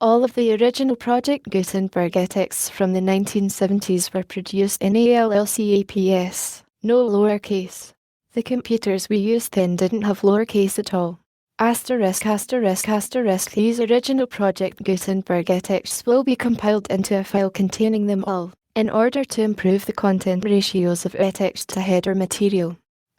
All of the original Project Gutenberg ETCs from the 1970s were produced in ALLCAPS, no lowercase. The computers we used then didn't have lowercase at all. *****. These original Project Gutenberg ETCs will be compiled into a file containing them all, in order to improve the content ratios of ETCs to header material. *****.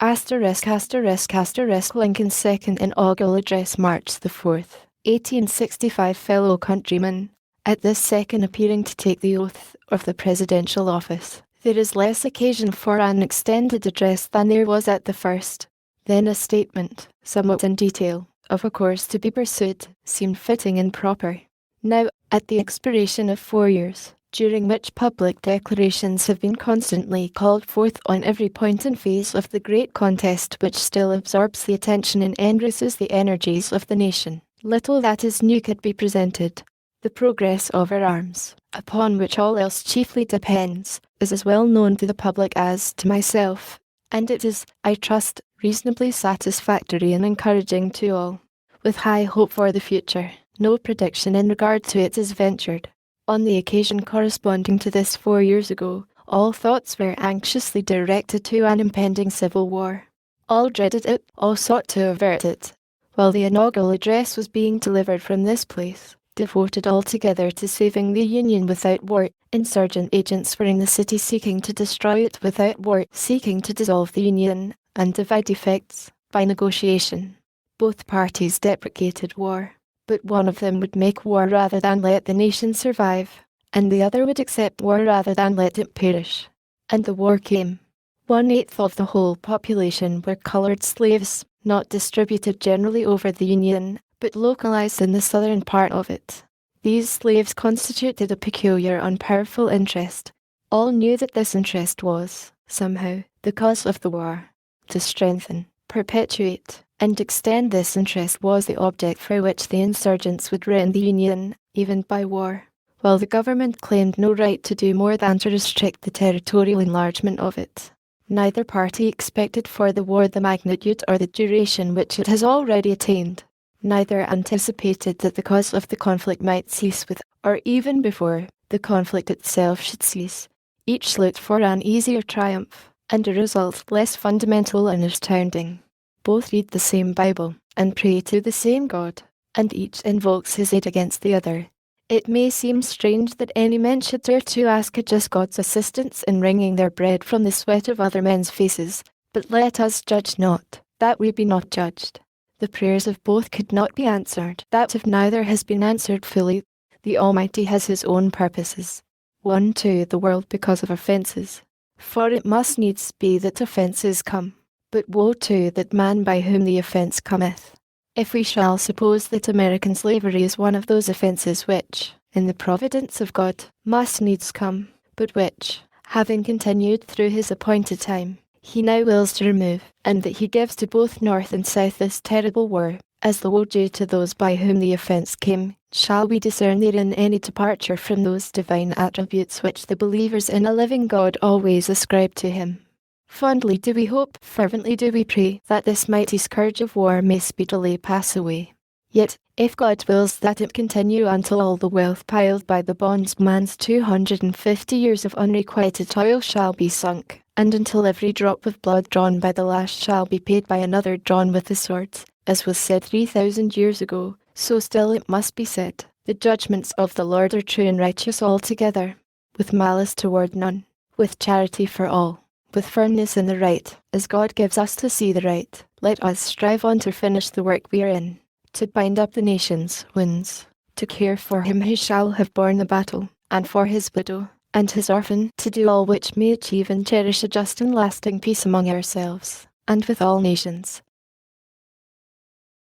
Lincoln's second inaugural address, March the 4th. 1865. Fellow countrymen, at this second appearing to take the oath of the presidential office, there is less occasion for an extended address than there was at the first. Then a statement, somewhat in detail, of a course to be pursued, seemed fitting and proper. Now, at the expiration of 4 years, during which public declarations have been constantly called forth on every point and phase of the great contest which still absorbs the attention and enriches the energies of the nation, little that is new could be presented. The progress of our arms, upon which all else chiefly depends, is as well known to the public as to myself, and it is, I trust, reasonably satisfactory and encouraging to all. With high hope for the future, no prediction in regard to it is ventured. On the occasion corresponding to this 4 years ago, all thoughts were anxiously directed to an impending civil war. All dreaded it, all sought to avert it. While the inaugural address was being delivered from this place, devoted altogether to saving the Union without war, insurgent agents were in the city seeking to destroy it without war, seeking to dissolve the Union, and divide effects, by negotiation. Both parties deprecated war, but one of them would make war rather than let the nation survive, and the other would accept war rather than let it perish. And the war came. 1/8 of the whole population were colored slaves, not distributed generally over the Union, but localized in the southern part of it. These slaves constituted a peculiar and powerful interest. All knew that this interest was, somehow, the cause of the war. To strengthen, perpetuate, and extend this interest was the object for which the insurgents would rend the Union, even by war, while the government claimed no right to do more than to restrict the territorial enlargement of it. Neither party expected for the war the magnitude or the duration which it has already attained. Neither anticipated that the cause of the conflict might cease with, or even before, the conflict itself should cease. Each looked for an easier triumph, and a result less fundamental and astounding. Both read the same Bible, and pray to the same God, and each invokes his aid against the other. It may seem strange that any men should dare to ask a just God's assistance in wringing their bread from the sweat of other men's faces, but let us judge not, that we be not judged. The prayers of both could not be answered, that of neither has been answered fully. The Almighty has his own purposes. One to the world because of offences. For it must needs be that offences come, but woe to that man by whom the offence cometh. If we shall suppose that American slavery is one of those offences which, in the providence of God, must needs come, but which, having continued through his appointed time, he now wills to remove, and that he gives to both North and South this terrible war, as the woe due to those by whom the offence came, shall we discern therein any departure from those divine attributes which the believers in a living God always ascribe to him? Fondly do we hope, fervently do we pray, that this mighty scourge of war may speedily pass away. Yet, if God wills that it continue until all the wealth piled by the bondsman's 250 years of unrequited toil shall be sunk, and until every drop of blood drawn by the lash shall be paid by another drawn with the sword, as was said 3,000 years ago, so still it must be said, the judgments of the Lord are true and righteous altogether, with malice toward none, with charity for all, with firmness in the right, as God gives us to see the right. Let us strive on to finish the work we are in, to bind up the nation's wounds, to care for him who shall have borne the battle, and for his widow, and his orphan, to do all which may achieve and cherish a just and lasting peace among ourselves, and with all nations.